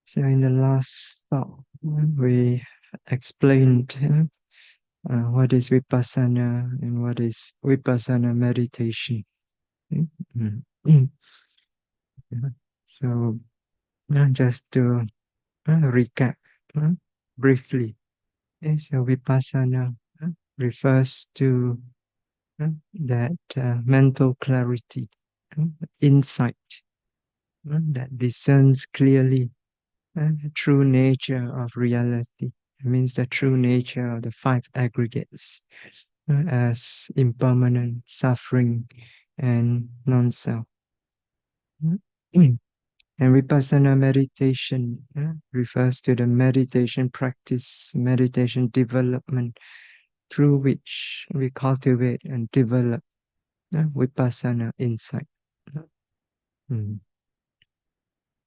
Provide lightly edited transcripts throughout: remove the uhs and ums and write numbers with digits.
So in the last talk, we explained what is Vipassana and what is Vipassana meditation. Mm. Yeah. So just to recap briefly, so Vipassana refers to that mental clarity, uh, insight that discerns clearly the true nature of reality. It means the true nature of the five aggregates as impermanent, suffering, and non-self. And Vipassana meditation refers to the meditation practice, meditation development through which we cultivate and develop Vipassana insight. Mm.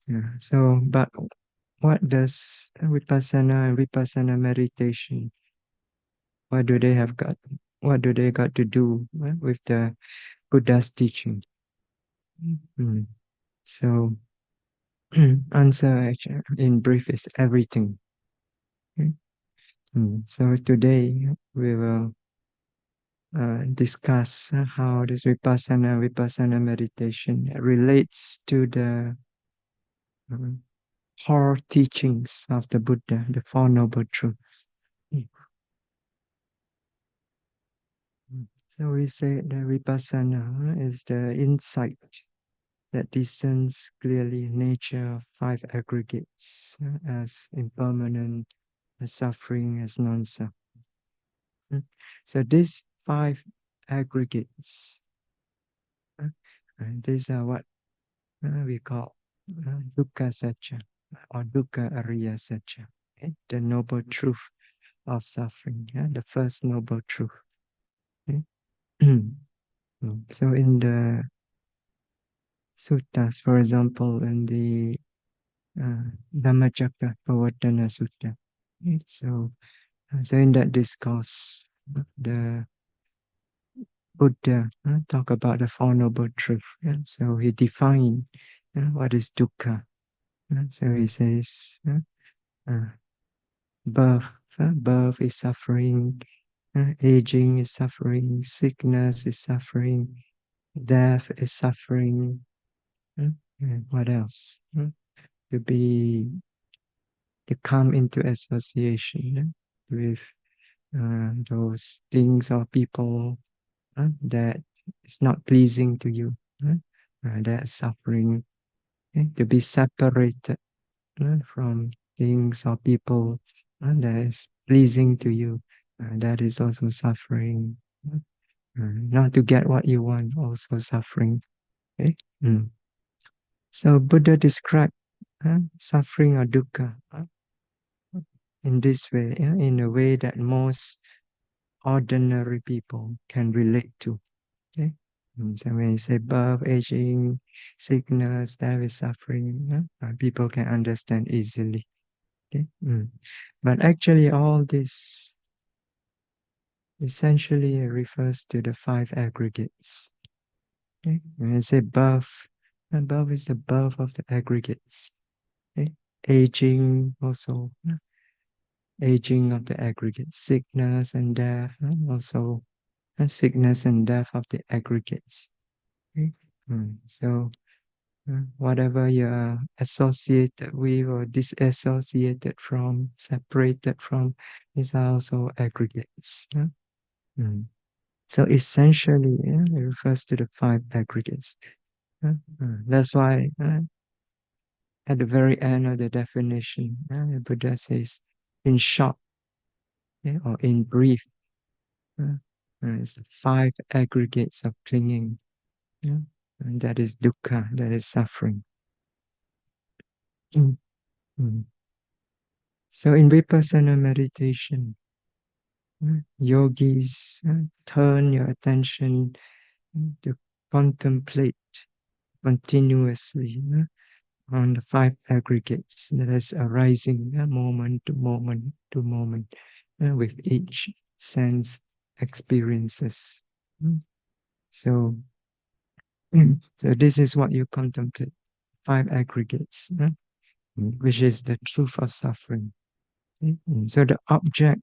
Yeah. So, but what does Vipassana and Vipassana meditation, what do they have got? What do they got to do with the Buddha's teaching? Mm. So, answer actually in brief is everything. So today we will discuss how this Vipassana meditation relates to the uh, core teachings of the Buddha, the Four Noble Truths. So we say that Vipassana is the insight that discerns clearly nature of five aggregates as impermanent, as suffering, as non-self. So these five aggregates, and these are what we call dukkha satcha or dukkha ariya satcha, okay? The noble truth of suffering, the first noble truth. Okay? So in the suttas, for example, in the Dhammacakkappavattana Sutta. Okay? So in that discourse, the Buddha talk about the Four Noble Truths. So he defined what is dukkha. So he says, uh, birth, birth is suffering, aging is suffering, sickness is suffering, death is suffering. And what else? To be to come into association with those things or people that is not pleasing to you, that suffering, to be separated from things or people that is pleasing to you, that is also suffering. Not to get what you want, also suffering. Okay? So Buddha described suffering or dukkha in this way, in a way that most ordinary people can relate to. Okay? So when you say birth, aging, sickness, death is suffering, people can understand easily. Okay? But actually, all this essentially refers to the five aggregates. Okay? When I say birth, birth is the birth of the aggregates. Okay? Aging also, aging of the aggregates. Sickness and death, also sickness and death of the aggregates. Okay? So whatever you are associated with or disassociated from, separated from, is also aggregates. So essentially, it refers to the five aggregates. That's why at the very end of the definition, the Buddha says, in short, or in brief, it's the five aggregates of clinging. And that is dukkha, that is suffering. Mm, mm. So in Vipassana meditation, yogis turn your attention to contemplate continuously on the five aggregates that is arising moment to moment to moment with each sense experiences. So, so this is what you contemplate, five aggregates. which is the truth of suffering. So the object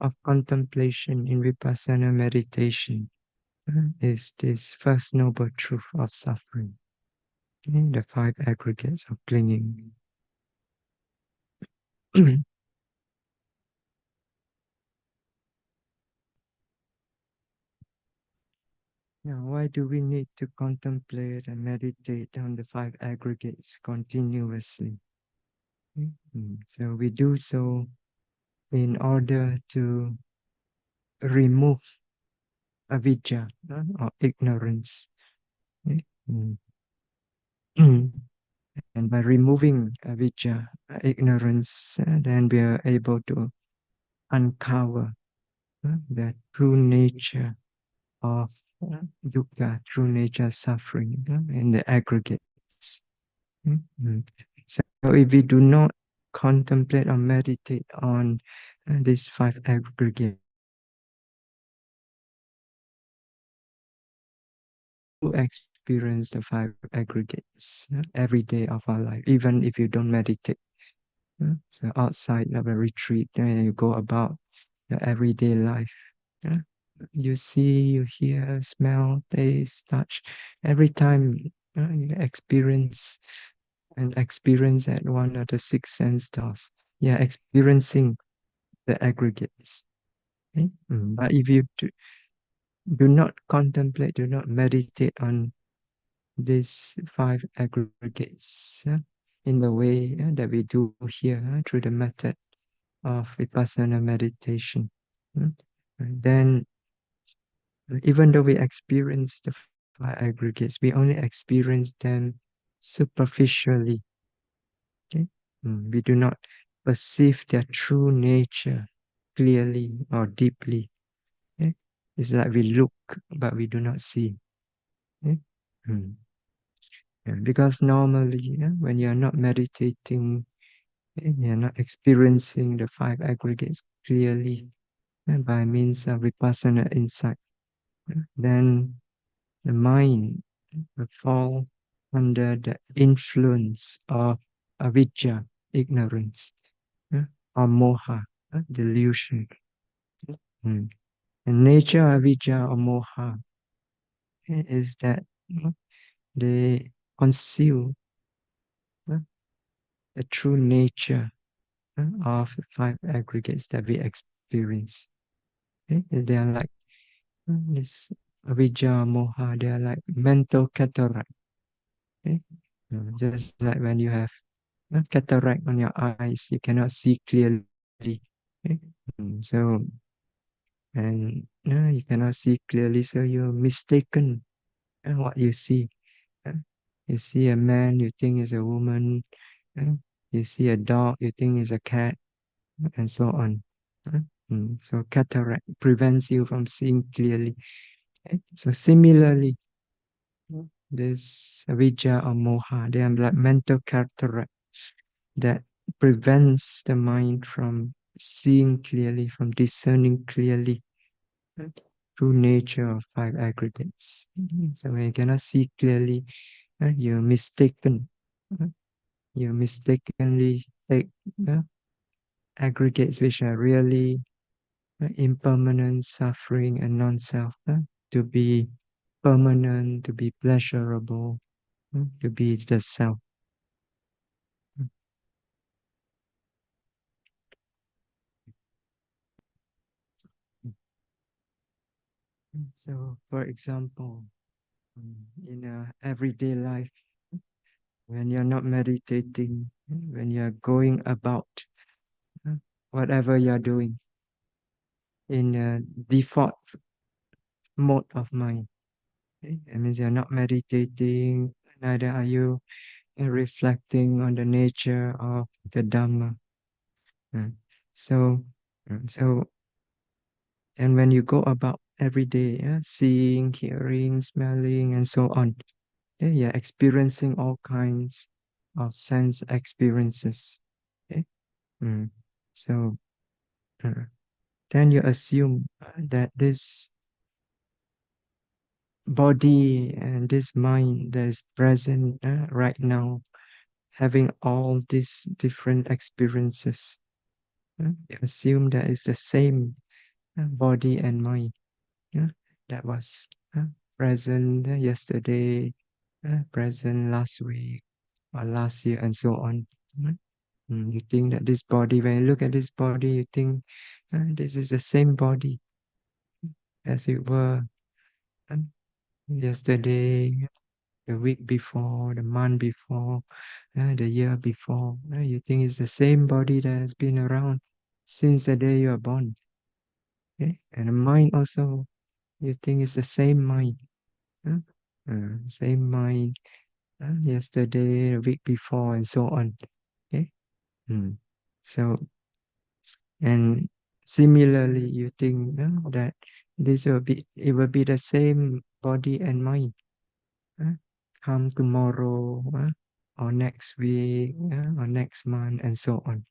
of contemplation in Vipassana meditation is this first noble truth of suffering, the five aggregates of clinging. Now, why do we need to contemplate and meditate on the five aggregates continuously? So we do so in order to remove avidya or ignorance. Mm. And by removing avidya, ignorance, then we are able to uncover the true nature of dukkha, true nature of suffering in the aggregates. Mhm. So if we do not contemplate or meditate on these five aggregates, we experience the five aggregates every day of our life, even if you don't meditate. So outside of a retreat, you go about your everyday life. You see, you hear, smell, taste, touch. Every time you experience at one of the six sense doors, you're experiencing the aggregates. Okay? But if you do not contemplate, do not meditate on these five aggregates in the way that we do here through the method of Vipassana meditation, then even though we experience the five aggregates, we only experience them superficially. Okay? We do not perceive their true nature clearly or deeply. Okay? It's like we look, but we do not see. Okay? Mm. Yeah, because normally, when you're not meditating, you're not experiencing the five aggregates clearly by means of Vipassana insight, then the mind will fall under the influence of avidya, ignorance, or moha, delusion. Mm. The nature of avidya or moha is that they conceal the true nature of the five aggregates that we experience. Okay? They are like this avidya, moha, they are like mental cataract. Okay? Just like when you have cataract on your eyes, you cannot see clearly. Okay? So, and you cannot see clearly, so you're mistaken what you see. Uh, You see a man, you think is a woman. uh, You see a dog, you think is a cat, and so on. So cataract prevents you from seeing clearly. Okay? So similarly, this avidya or moha, they are like mental cataract that prevents the mind from seeing clearly, from discerning clearly the true nature of five aggregates. So when you cannot see clearly, you're mistaken. uh, You mistakenly take aggregates which are really impermanent, suffering, and non-self to be permanent, to be pleasurable, to be the self. So, for example, in everyday life, when you're not meditating, when you're going about uh, whatever you're doing in a default mode of mind, okay? That means you're not meditating, neither are you reflecting on the nature of the Dhamma. Uh, So, so, and when you go about every day, seeing, hearing, smelling, and so on, you're experiencing all kinds of sense experiences. Okay? Mm. So uh, then you assume that this body and this mind that is present right now having all these different experiences. You assume that it's the same body and mind. Yeah, that was present yesterday, present last week or last year, and so on. You think that this body, when you look at this body, you think this is the same body as it were yesterday, the week before, the month before, the year before. You think it's the same body that has been around since the day you are born. Okay? And the mind also, you think it's the same mind. Huh? Same mind yesterday, the week before, and so on. Okay? Mm. So, and similarly, you think that it will be the same body and mind. uh, Come tomorrow, or next week, or next month, and so on.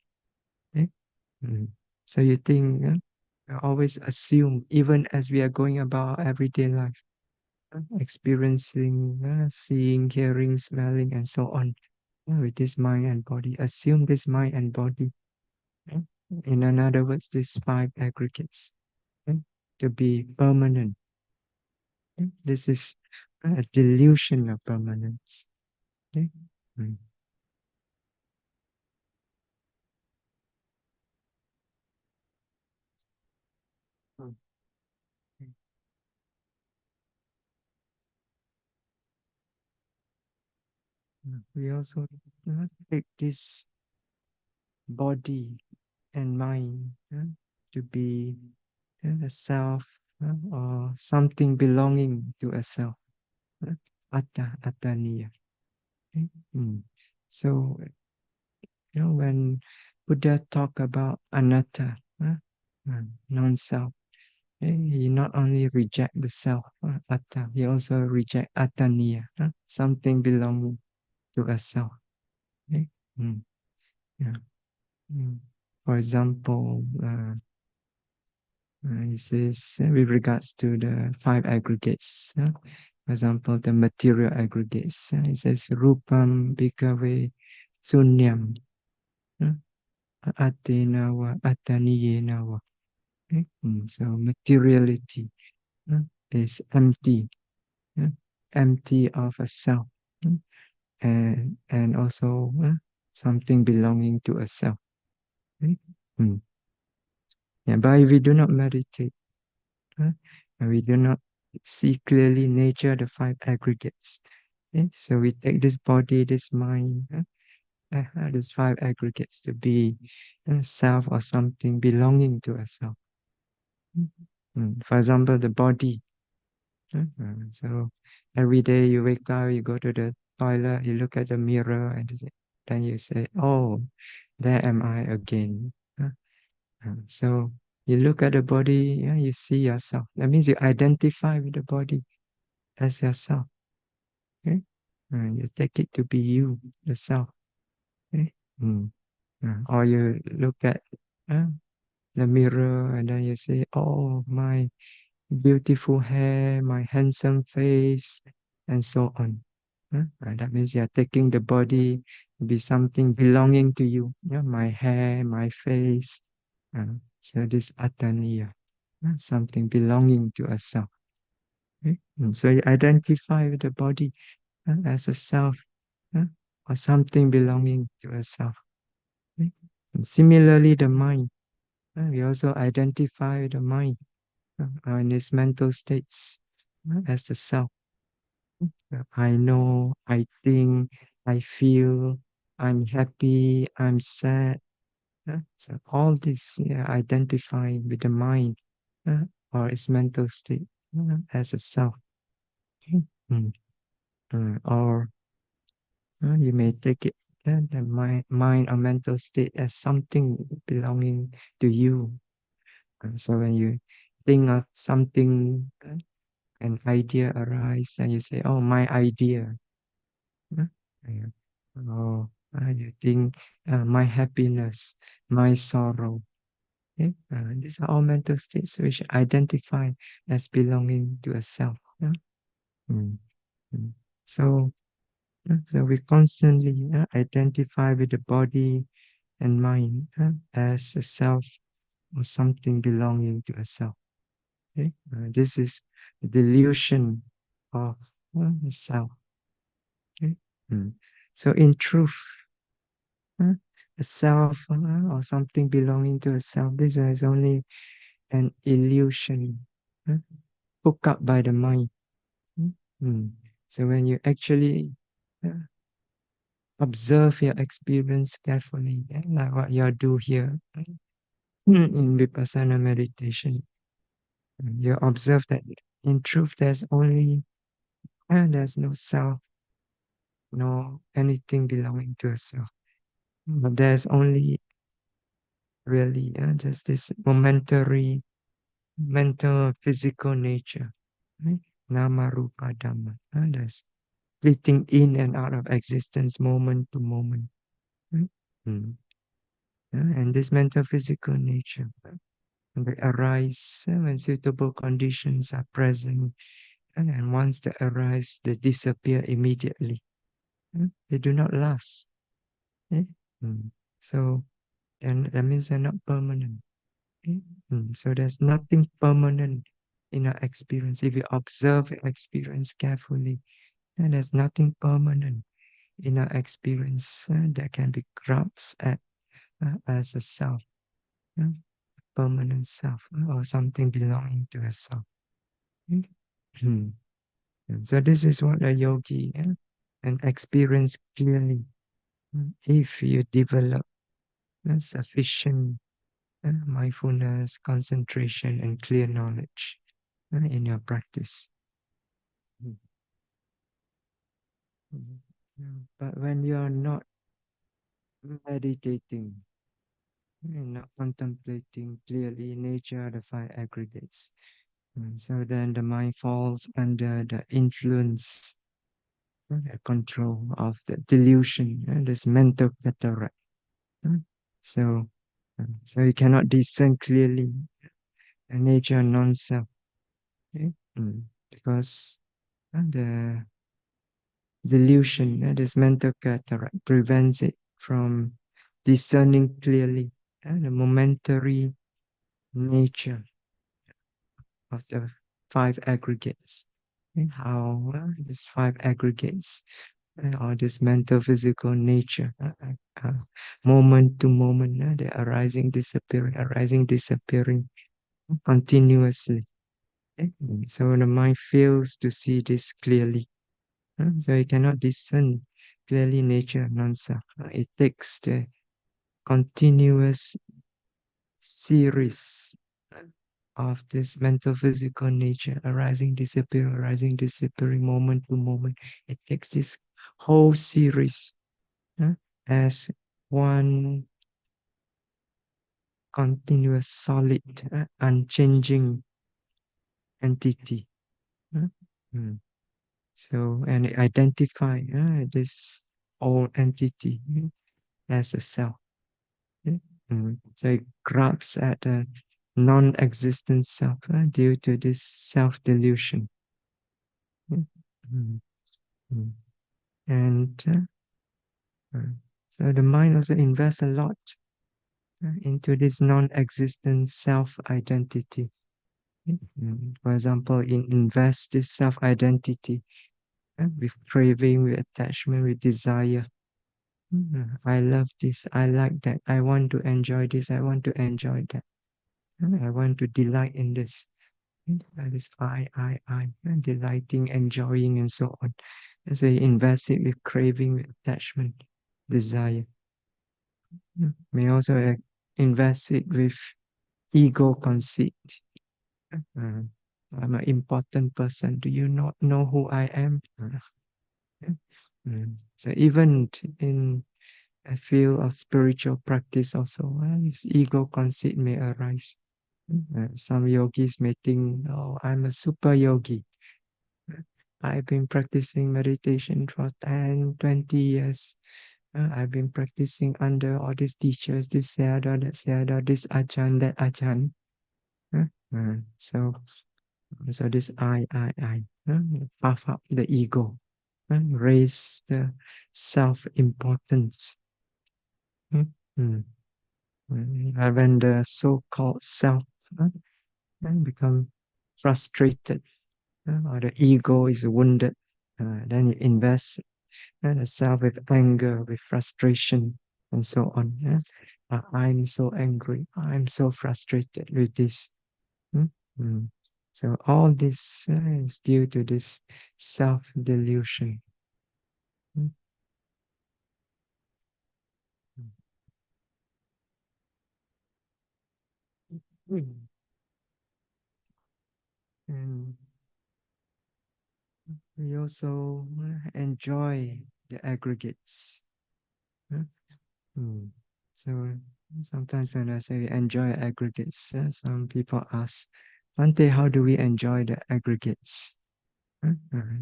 Okay? Mm. So you think, you always assume, even as we are going about our everyday life, experiencing, seeing, hearing, smelling, and so on, with this mind and body. Assume this mind and body, uh, in another words, these five aggregates, uh, to be permanent. This is a delusion of permanence. Okay? Mm. Mm. We also take this body and mind to be a self, or something belonging to a self. uh, Attaniya. Okay? So, when Buddha talk about anatta, non-self, he not only reject the self, atta, he also reject attaniya, something belonging to a self. Okay? Mm, yeah. Mm. For example, he says, with regards to the five aggregates, for example, the material aggregates, he says, rupam bhikkhave sunyam, uh, atena wa ataniyena wa. Okay? So materiality is empty, uh, empty of a self, and also something belonging to a self. Okay? Mm. Yeah, but if we do not meditate, uh, and we do not see clearly nature, the five aggregates. Okay? So we take this body, this mind, these five aggregates to be self or something belonging to a self. For example, the body. So every day you wake up, you go to the toilet, you look at the mirror, and then you say, "Oh, there am I again." So you look at the body, you see yourself. That means you identify with the body as yourself. Okay? You take it to be you, the self. Okay? Mm. Or you look at uh, the mirror and then you say, "Oh, my beautiful hair, my handsome face," and so on. That means you're taking the body to be something belonging to you. My hair, my face. So this ataniya, something belonging to a self. Okay? So you identify with the body as a self, uh, or something belonging to a self. Okay? And similarly, the mind. We also identify with the mind in its mental states as the self. I know, I think, I feel, I'm happy, I'm sad. So all this, identify with the mind, or its mental state as a self. Okay? Mm. Or you may take it, the mind or mental state as something belonging to you. So when you think of something, an idea arises, and you say, "Oh, my idea." Uh, yeah. Oh, you think my happiness, my sorrow. Okay? These are all mental states which identify as belonging to a self. Yeah? Mm. Mm. So So we constantly identify with the body and mind as a self or something belonging to a self. Okay? This is the delusion of the self. Okay? Mm. So in truth, uh, a self or something belonging to a self, this is only an illusion uh, hooked up by the mind. Mm. Mm. So when you actually observe your experience carefully, like what you do here in Vipassanā meditation, you observe that in truth there's no self, no anything belonging to a self. But there's only really just this momentary mental physical nature. Right? Nama rupa dhamma. There's fleeting in and out of existence moment to moment. Right? Mm. And this mental physical nature they arise when suitable conditions are present. And once they arise, they disappear immediately. They do not last. eh? Mm. So, and that means they're not permanent. eh? So there's nothing permanent in our experience. If we observe our experience carefully, then there's nothing permanent in our experience that can be grasped at as a self, uh, permanent self, or something belonging to a self. Mm. Mm. So this is what a yogi and experience clearly. If you develop sufficient mindfulness, concentration, and clear knowledge in your practice. Mm. But when you are not meditating and not contemplating clearly nature, the five aggregates, so then the mind falls under the influence, control of the delusion, this mental cataract. Mm. So, so you cannot discern clearly nature non-self, okay? Because the delusion, this mental cataract, prevents it from discerning clearly the momentary nature of the five aggregates. How these five aggregates or this mental physical nature, moment to moment, they're arising, disappearing continuously. Okay? So the mind fails to see this clearly. So it cannot discern clearly nature non-self. It takes the continuous series of this mental physical nature arising, disappearing moment to moment. It takes this whole series uh, as one continuous, solid, unchanging entity. uh, mm. So, and it identify this old entity as a self. Yeah. So it grabs at a non-existent self due to this self-delusion. Yeah. Mm. Mm. And so the mind also invests a lot into this non-existent self-identity. For example, invest this self-identity with craving, with attachment, with desire. I love this, I like that, I want to enjoy this, I want to enjoy that. I want to delight in this. That is and delighting, enjoying, and so on. And so you invest it with craving, with attachment, desire. May also invest it with ego conceit. Uh, I'm an important person. Do you not know who I am? So even in a field of spiritual practice also, this ego conceit may arise. Some yogis may think, oh, I'm a super yogi. I've been practicing meditation for 10, 20 years. I've been practicing under all these teachers, this sayadaw, that sayadaw, this ajahn, that ajahn. Uh, so, so this I, puff up the ego. raise the self-importance. Mm, mm. When the so-called self become frustrated, or the ego is wounded, then you invest the self with anger, with frustration, and so on. I'm so angry. I'm so frustrated with this. Mm, mm. So all this is due to this self-delusion. Mm, mm. And we also enjoy the aggregates. uh, mm. So sometimes when I say we enjoy aggregates, some people ask, Ante, how do we enjoy the aggregates?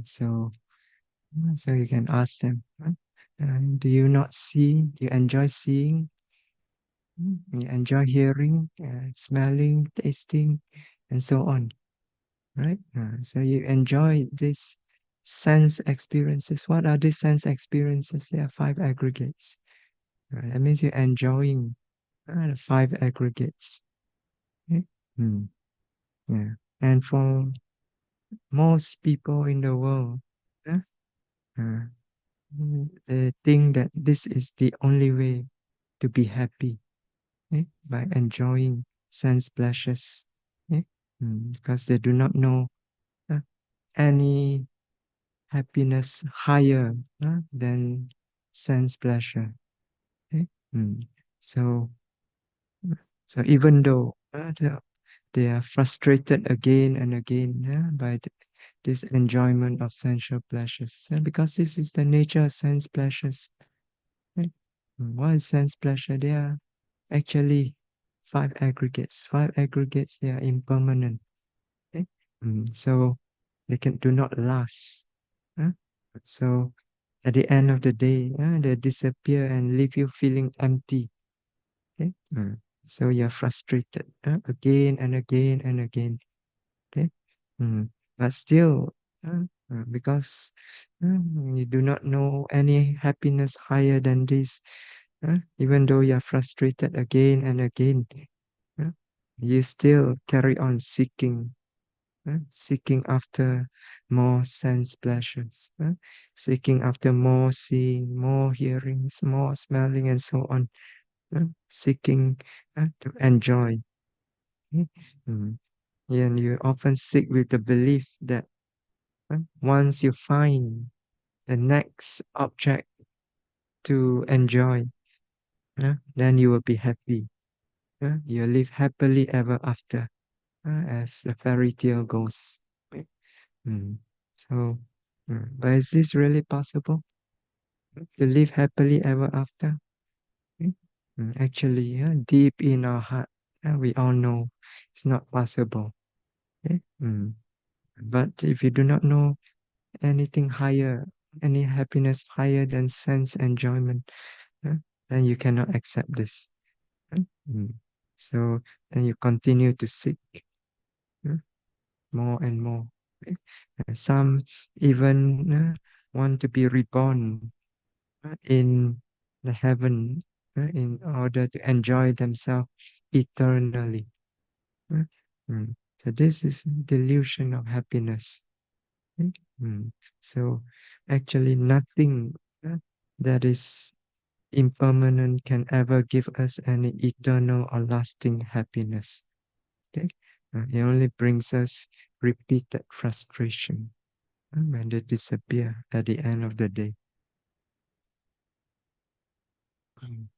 So, so you can ask them, do you not see? You enjoy seeing? You enjoy hearing, smelling, tasting, and so on, right? So you enjoy these sense experiences. What are these sense experiences? There are five aggregates. That means you're enjoying the five aggregates. Okay? Mm, yeah. And for most people in the world, uh, uh, they think that this is the only way to be happy, by enjoying sense pleasures. eh, because they do not know uh, any happiness higher than sense pleasure. eh. Mm. So, so even though they are frustrated again and again by this enjoyment of sensual pleasures, because this is the nature of sense pleasures. Right? What is sense pleasure? They are actually five aggregates. Five aggregates, they are impermanent. Okay? So they can do not last. huh? So at the end of the day, they disappear and leave you feeling empty. Okay? So you're frustrated again and again and again. Okay? But still, because you do not know any happiness higher than this, even though you're frustrated again and again, uh, you still carry on seeking, seeking after more sense pleasures, seeking after more seeing, more hearings, more smelling, and so on, seeking to enjoy. Okay? Mm. And you often seek with the belief that once you find the next object to enjoy, then you will be happy. You live happily ever after, as the fairy tale goes. Right? Mm. So, but is this really possible to live happily ever after? Mm. Actually, deep in our heart, we all know it's not possible. Okay? But if you do not know anything higher, any happiness higher than sense enjoyment, uh, then you cannot accept this. uh, mm. So then you continue to seek uh, more and more. Okay? Some even want to be reborn in the heaven in order to enjoy themselves eternally. uh, So this is delusion of happiness. Okay? So actually nothing that is impermanent can ever give us any eternal or lasting happiness. Okay? It only brings us repeated frustration when they disappear at the end of the day. Mm.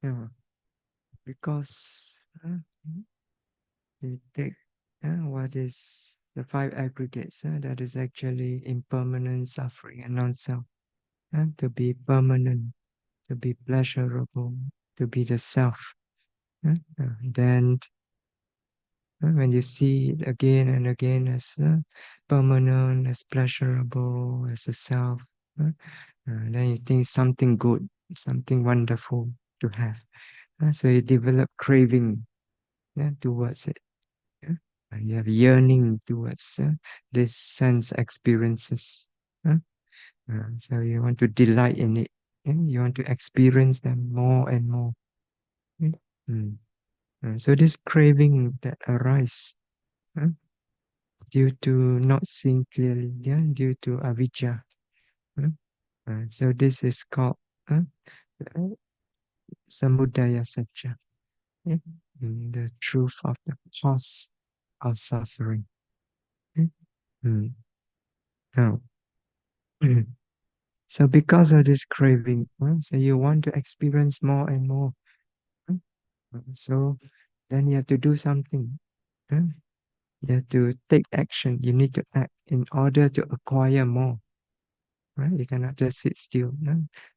Yeah, because we take what is the five aggregates that is actually impermanent suffering and non-self to be permanent, to be pleasurable, to be the self. Then when you see it again and again as permanent, as pleasurable, as a self, then you think something good, something wonderful to have. So you develop craving towards it. Yeah? You have yearning towards these sense experiences. huh? So you want to delight in it. You want to experience them more and more. Mm. Mm. So this craving that arise uh, due to not seeing clearly, due to avijja. uh, so this is called uh, uh, samudaya satya, yeah? The truth of the cause of suffering. Mm. Mm. Now, so because of this craving, so you want to experience more and more. uh, So then you have to do something. uh, You have to take action. You need to act in order to acquire more. Right? You cannot just sit still.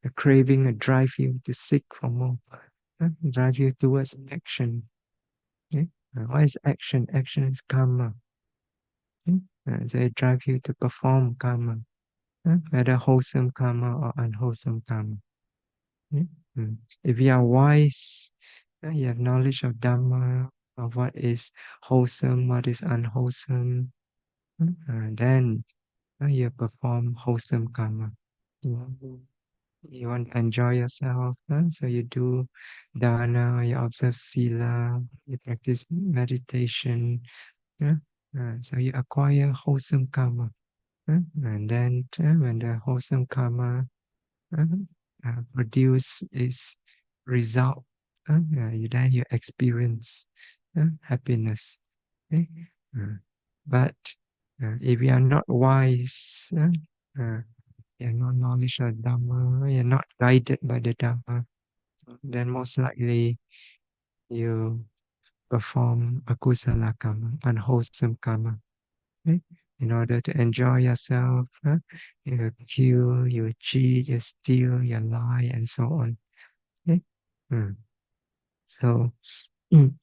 The craving will drive you to seek for more. Drive you towards action. Okay? What is action? Action is karma. Okay? So it drive you to perform karma, whether wholesome karma or unwholesome karma. Okay? If you are wise, you have knowledge of Dhamma, of what is wholesome, what is unwholesome, then you perform wholesome karma. You you want to enjoy yourself, so you do dana, you observe sila, you practice meditation, yeah? So you acquire wholesome karma. And then when the wholesome karma uh, produce its result, then you experience happiness. Okay? Uh, but if you are not wise, you're not knowledge of Dhamma, you're not guided by the Dhamma, then most likely you perform akusala karma, unwholesome karma. Okay? In order to enjoy yourself, you kill, you cheat, you steal, you lie, and so on. Okay? Mm. So, mm,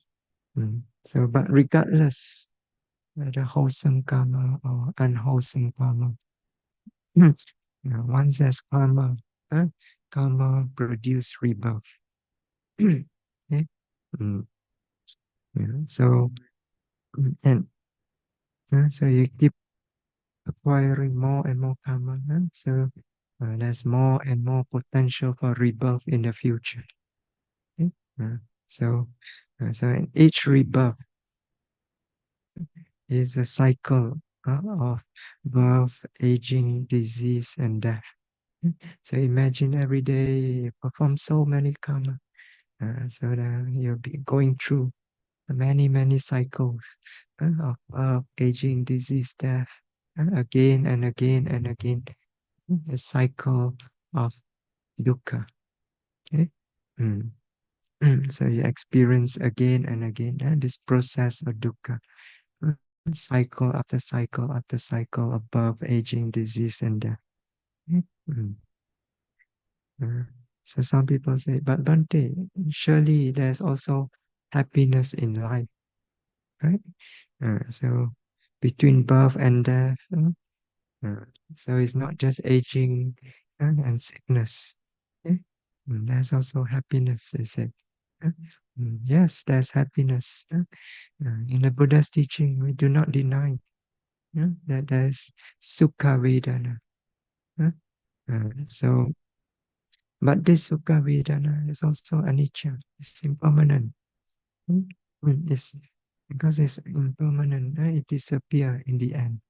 but regardless whether wholesome karma or unwholesome karma, once there's karma, karma produce rebirth. Okay? Mm, so, and so you keep acquiring more and more karma. So there's more and more potential for rebirth in the future. Okay? Uh, so, so in each rebirth is a cycle of birth, aging, disease, and death. So imagine every day you perform so many karma, so that you'll be going through many cycles of aging, disease, death, again and again and again. A cycle of dukkha. Okay? Mm. So you experience again and again this process of dukkha, uh, cycle after cycle after cycle of birth, aging, disease, and death. Okay? Uh, so some people say, but Bante, surely there's also happiness in life, right? So between birth and death, uh, so it's not just aging and sickness. Okay? There's also happiness, they said. Uh, Yes, there's happiness. In the Buddha's teaching, we do not deny that there's sukha vedana. uh, so, but this sukha vedana is also anicca. It's impermanent. Mm, It's because it's impermanent. It disappears in the end.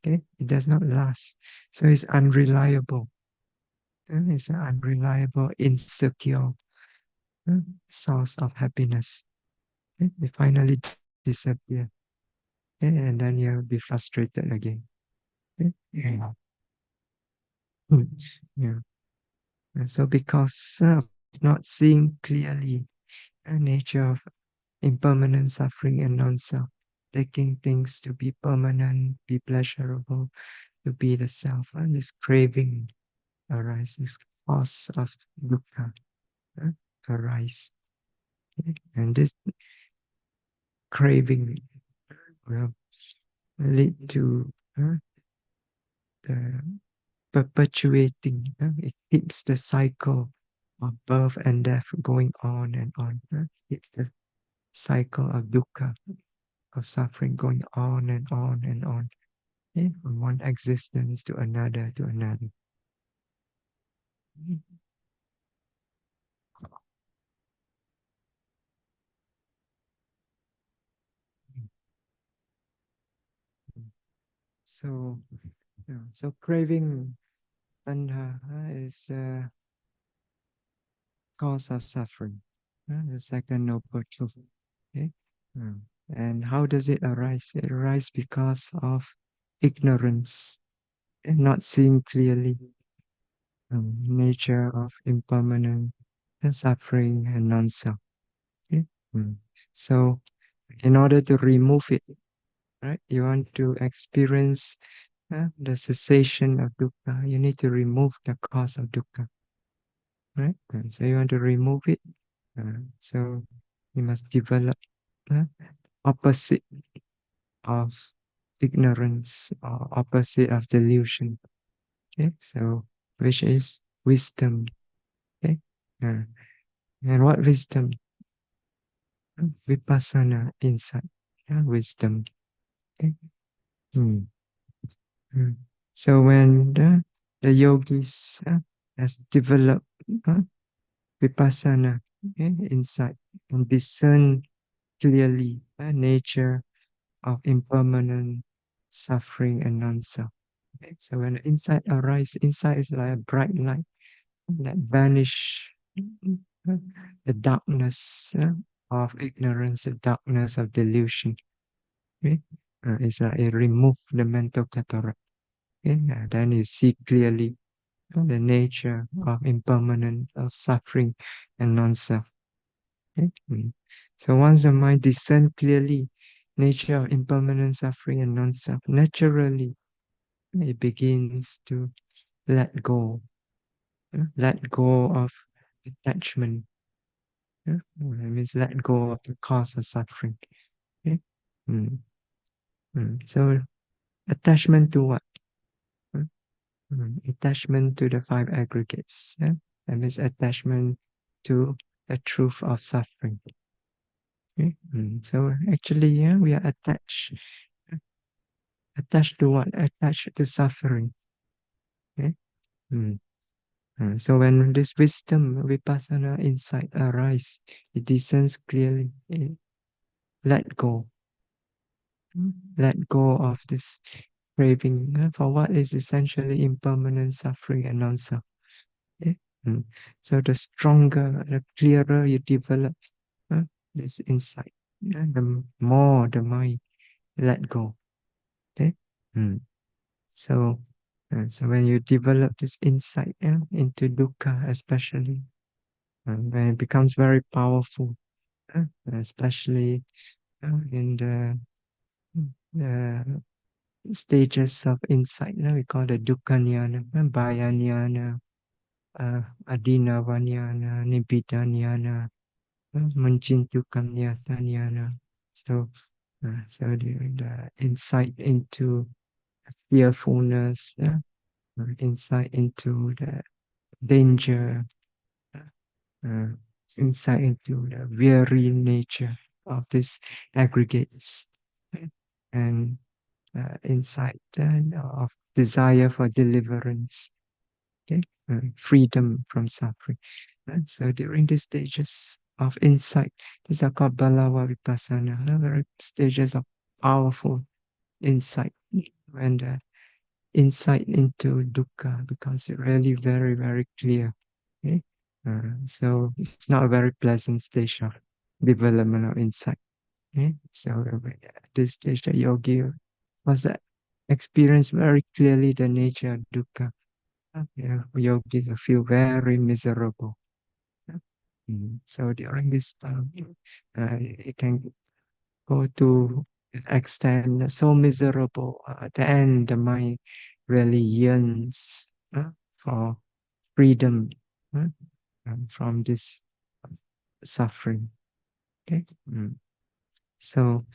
Okay, it does not last. So it's unreliable. It's an unreliable, insecure uh, source of happiness. Okay? It finally disappear, and then you'll be frustrated again. Okay? Yeah. Yeah. And so because of not seeing clearly the nature of impermanent suffering and non-self, taking things to be permanent, be pleasurable, to be the self, and this craving arises, cause of dukkha uh, arise. Okay? And this craving will lead to the perpetuating. It keeps the cycle of birth and death going on and on. It's the cycle of dukkha of suffering going on and on and on, from one existence to another to another. So, so craving tanha is a cause of suffering. The second noble truth. Okay? Mm. And how does it arise? It arises because of ignorance and not seeing clearly nature of impermanent and suffering and non-self. Okay? Mm. So, in order to remove it, right, you want to experience the cessation of dukkha. You need to remove the cause of dukkha, right? And so you want to remove it. So you must develop uh, opposite of ignorance or opposite of delusion. Okay, so which is wisdom. Okay, uh, and what wisdom? Vipassana insight. Yeah, wisdom. Okay. Hmm. Hmm. So when the yogis has developed uh, Vipassana insight and discern clearly nature of impermanent suffering and non-self. Okay? So when insight arises, insight is like a bright light that vanish the darkness of ignorance, the darkness of delusion. Okay? It's like it remove the mental cataract. Okay? Then you see clearly the nature of impermanent, of suffering and non-self. Okay? So once the mind discern clearly nature of impermanent suffering and non-self, naturally it begins to let go, let go of attachment. That means let go of the cause of suffering. Okay? Mm. So attachment to what? Uh, Attachment to the five aggregates. That means attachment to the truth of suffering. Okay? So actually, we are attached. Attached to what? Attached to suffering. Okay? Mm. So when this wisdom, vipassana insight arise, it discerns clearly. Let go. Let go of this craving for what is essentially impermanent suffering and non-self. Okay? So the stronger, the clearer you develop uh, this insight, the more the mind let go. Okay? Mm. So, so when you develop this insight into dukkha, especially when it becomes very powerful, especially in the stages of insight, we call it dukkha jnana, bhaya jnana, adinava jnana, nibbida jnana, manchintukam jnana. So, the insight into fearfulness, insight into the danger, uh, insight into the very nature of these aggregates, and insight of desire for deliverance, okay? Freedom from suffering. So during these stages of insight, these are called balawa vipassana, very stages of powerful insight, when the insight into dukkha becomes really very, very clear. Okay? So it's not a very pleasant stage of development of insight. Okay? So at this stage, the yogi must experience very clearly the nature of dukkha. Yogis will feel very miserable. So during this time, it can go to an extent so miserable. At the end, the mind really yearns for freedom from this suffering. Okay. So,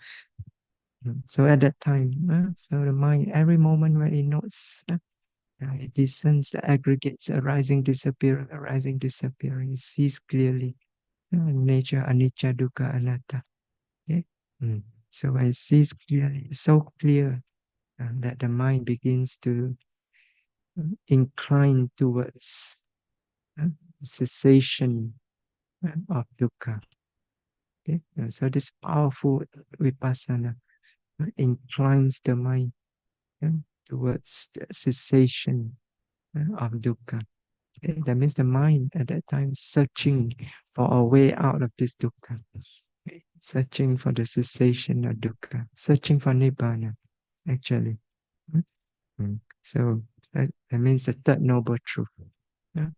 so at that time, so the mind, every moment when it notes, it discerns the aggregates arising, disappearing. It sees clearly nature, anicca, dukkha, anatta. Okay. So when it sees clearly, so clear that the mind begins to incline towards uh, cessation of dukkha. Okay? So this powerful vipassana inclines the mind uh, towards the cessation of dukkha. Okay? That means the mind at that time is searching for a way out of this dukkha, okay? Searching for the cessation of dukkha, searching for nibbana, actually. So that means the third noble truth, yeah?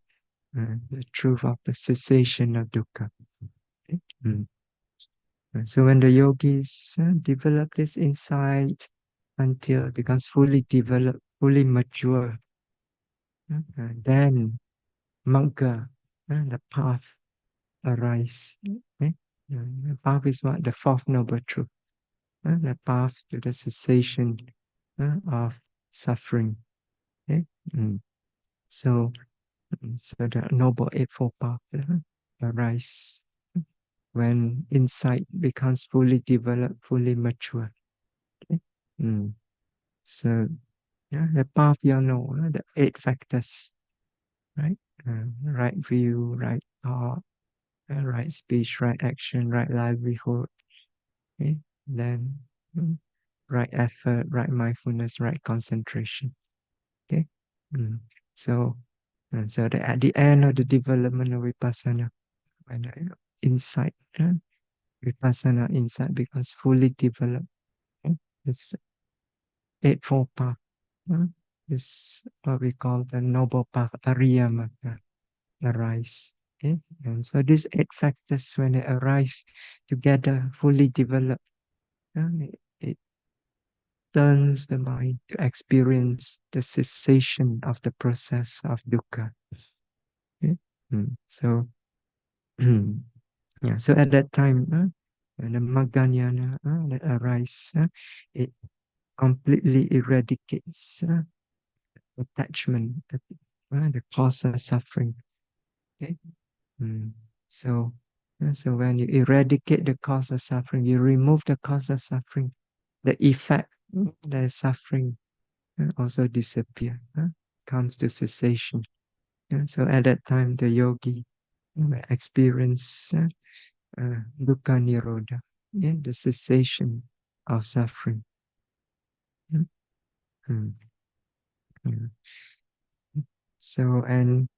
The truth of the cessation of dukkha. Okay? So when the yogis develop this insight until it becomes fully developed, fully mature, then magga, the path, arise. Okay? The path is what? The fourth noble truth. The path to the cessation of suffering. Okay? So, so the noble eightfold path arise when insight becomes fully developed, fully mature. Okay? So, yeah, the path you know, the eight factors, right? Right view, right thought, right speech, right action, right livelihood. Okay? Then right effort, right mindfulness, right concentration. Okay. Mm. So, so at the end of the development of vipassana, when the insight, vipassana insight becomes fully developed, okay? This eightfold path. Is what we call the noble path, Ariya Magga, arise. Okay? And so these eight factors, when they arise together, fully developed, it turns the mind to experience the cessation of the process of dukkha. Okay? So, yeah, so at that time, when the Magga that arise, it completely eradicates attachment, the cause of suffering. Okay? So, so when you eradicate the cause of suffering, you remove the cause of suffering, the effect, the suffering also disappear, comes to cessation. So at that time, the yogi will experience dukkha nirodha, the cessation of suffering. Mm, mm, mm. So, and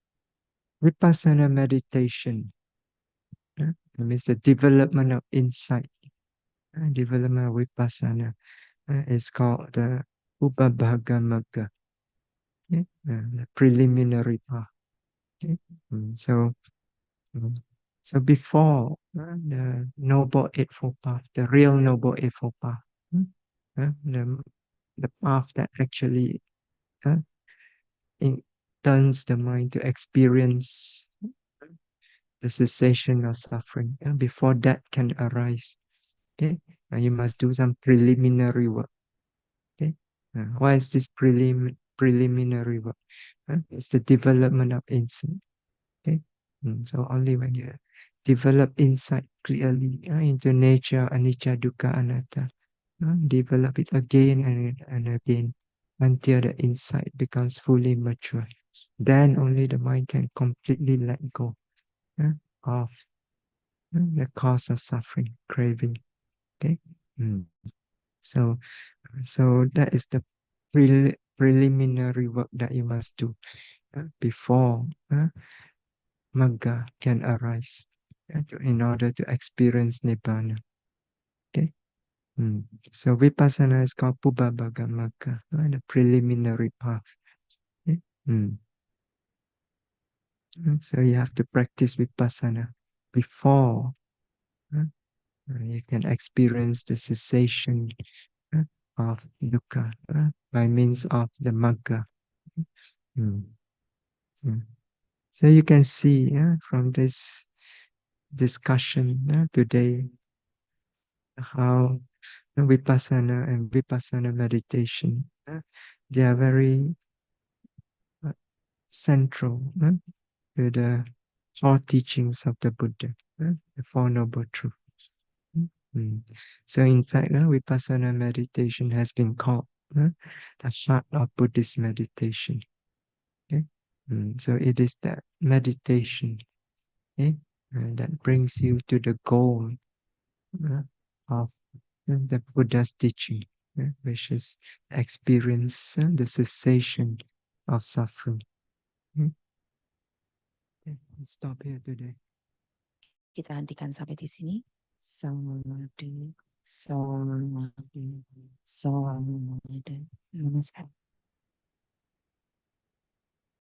vipassana meditation, that means the development of insight, development of vipassana is called the Upabhagamagga, the preliminary path. Okay? So, mm, so before the noble eightfold path, the real noble eightfold path, the path that actually uh, turns the mind to experience the cessation of suffering. Before that can arise, okay, you must do some preliminary work. Okay, why is this preliminary work? It's the development of insight. Okay, so only when you develop insight clearly into nature, anicca, dukkha, anatta, develop it again and again until the insight becomes fully mature. Then only the mind can completely let go of the cause of suffering, craving. Okay, so that is the preliminary work that you must do before magga can arise in order to experience nibbana. Okay. So vipassana is called pubbabhaga magga, the preliminary path. Okay? So you have to practice vipassana before you can experience the cessation uh, of dukkha by means of the magga. Mm, mm. So you can see from this discussion today how vipassana and vipassana meditation they are very uh, central to the four teachings of the Buddha, the Four Noble Truths. So in fact, Vipassana meditation has been called the heart of Buddhist meditation. Okay? So it is that meditation that brings you to the goal of the Buddha's teaching, which is experience the cessation of suffering. Okay, let's stop here today. Kita hentikan sampai di sini. Samadhi, samadhi, samadhi. Namaskar.